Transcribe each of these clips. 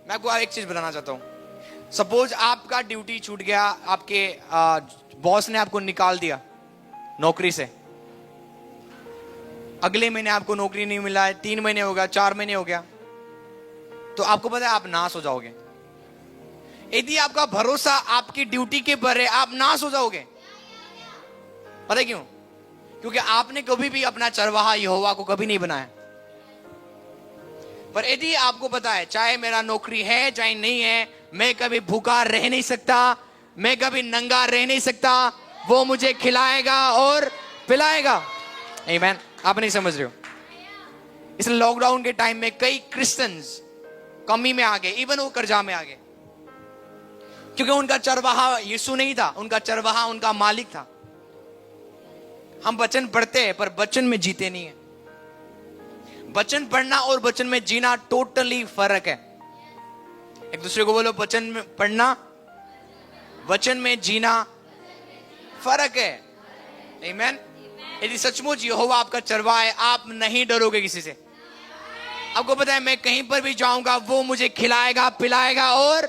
मैं आपको एक चीज बताना चाहता हूं। सपोज आपका ड्यूटी छूट गया, आपके बॉस ने आपको निकाल दिया नौकरी से, अगले महीने आपको नौकरी नहीं मिला है, 3 महीने हो गया, 4 महीने हो गया, तो आपको पता है आप नाश हो जाओगे। यदि आपका भरोसा आपकी ड्यूटी के पर है, आप नाश हो जाओगे। पता है क्यों? क्योंकि आपने कभी भी अपना चरवाहा यहोवा को कभी नहीं बनाया। पर यदि आपको पता है चाहे मेरा नौकरी है चाहे नहीं है, मैं कभी भूखा रह नहीं सकता, मैं कभी नंगा रह नहीं सकता, वो मुझे खिलाएगा और पिलाएगा। आमीन। आप नहीं समझ रहे हो? इस लॉकडाउन के टाइम में कई क्रिश्चियंस कमी में आ गए, इवन वो कर्जा में आ गए, क्योंकि उनका चरवाहा यीशु नहीं था, उनका चरवाहा उनका मालिक था। हम वचन पढ़ते हैं पर वचन में जीते नहीं है। वचन पढ़ना और वचन में जीना टोटली फर्क है। एक दूसरे को बोलो, वचन में पढ़ना, वचन में जीना फर्क है। आमीन। यदि सचमुच यहोवा आपका चरवाहा है, आप नहीं डरोगे किसी से। आपको पता है मैं कहीं पर भी जाऊंगा वो मुझे खिलाएगा पिलाएगा। और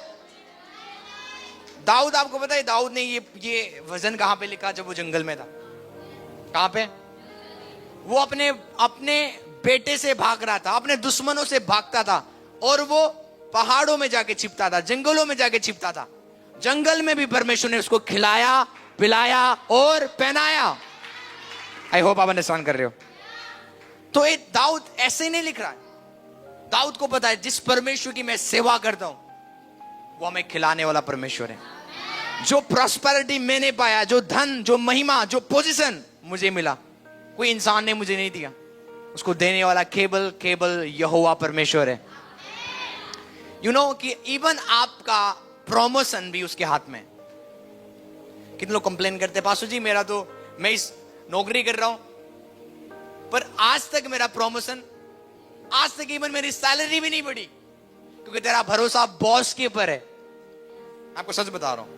दाऊद, आपको पता है दाऊद ने ये वजन कहां पे लिखा? जब वो जंगल में था। कहां पे? वो अपने बेटे से भाग रहा था, अपने दुश्मनों से भागता था, और वो पहाड़ों में जाके छिपता था, जंगलों में जाके छिपता था। जंगल में भी परमेश्वर ने उसको खिलाया पिलाया और पहनाया। आई होप आप अंडरस्टैंड कर रहे हो। तो ये दाऊद ऐसे नहीं लिख रहा है। दाऊद को पता है जिस परमेश्वर की मैं सेवा करता हूं वो हमें खिलाने वाला परमेश्वर है। जो प्रॉस्पेरिटी मैंने पाया, जो धन, जो महिमा, जो पोजीशन मुझे मिला, कोई इंसान ने मुझे नहीं दिया, उसको देने वाला केवल यहोवा परमेश्वर है। यू नो कि इवन आपका प्रमोशन भी उसके हाथ में। कितने लोग कंप्लेन करते हैं, पास्टर जी मेरा तो, मैं इस नौकरी कर रहा हूं पर आज तक मेरा प्रमोशन, आज तक इवन मेरी सैलरी भी नहीं बढ़ी, क्योंकि तेरा भरोसा बॉस के ऊपर है। आपको सच बता रहा हूं,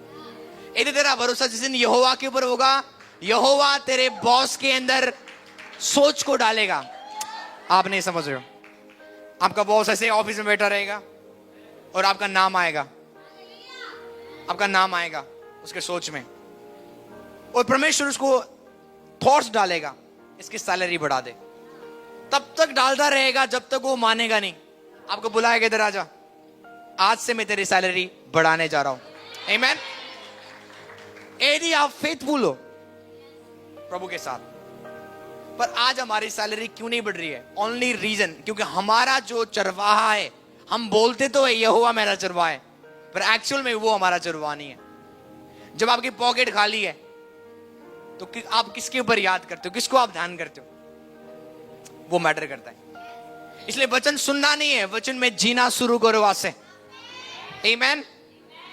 यदि तेरा भरोसा जिस दिन यहोवा के ऊपर होगा, यहोवा तेरे बॉस के अंदर सोच को डालेगा। आप नहीं समझ रहे हो? आपका बॉस ऐसे ऑफिस में बैठा रहेगा और आपका नाम आएगा, आपका नाम आएगा उसके सोच में, और परमेश्वर उसको थॉट्स डालेगा, इसकी सैलरी बढ़ा दे। तब तक डालता रहेगा जब तक वो मानेगा नहीं। आपको बुलाएगा, इधर आजा, आज से मैं तेरी सैलरी बढ़ाने जा रहा हूं। आमीन। यदि आप फेथफुल हो प्रभु के साथ, पर आज हमारी सैलरी क्यों नहीं बढ़ रही है? ओनली रीजन क्योंकि हमारा जो चरवाहा है, हम बोलते तो है यहोवा मेरा चरवाहा है, पर एक्चुअल में वो हमारा चरवाहा नहीं है। जब आपकी पॉकेट खाली है तो आप किसके ऊपर याद करते हो, किसको आप ध्यान करते हो? वो मैटर करता है। इसलिए वचन सुनना नहीं है, वचन में जीना शुरू करो आज से। आमीन।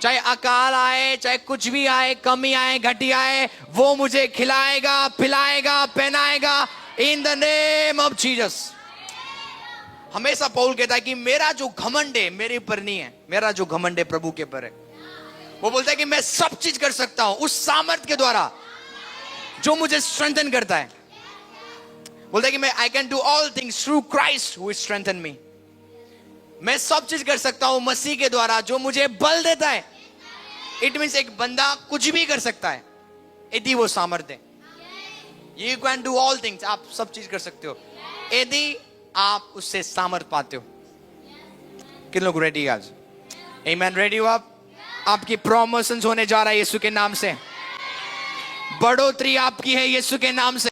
चाहे अकाल आए, चाहे कुछ भी आए, कमी आए, घटी आए, वो मुझे खिलाएगा पिलाएगा पहनाएगा in the name of Jesus. हमेशा पौल कहता है कि मेरा जो घमंड है मेरे ऊपर नहीं है, मेरा जो घमंड है प्रभु के ऊपर है। वो बोलता है कि मैं सब चीज कर सकता हूं उस सामर्थ के द्वारा जो मुझे स्ट्रेंथन करता है। बोलता है कि मैं I can do all things through Christ who strengthen me. मैं सब चीज कर सकता हूं मसीह के द्वारा जो मुझे बल देता है। इट मीन्स एक बंदा कुछ भी कर सकता है यदि वो सामर्थ्य है। You can do all things, आप सब चीज कर सकते हो यदि आप उससे सामर्थ पाते हो। कितने लोग रेडी आज? आमीन। रेडी हो आप? आपकी प्रमोशंस होने जा रहा है यीशु के नाम से, बढ़ोतरी आपकी है यीशु के नाम से।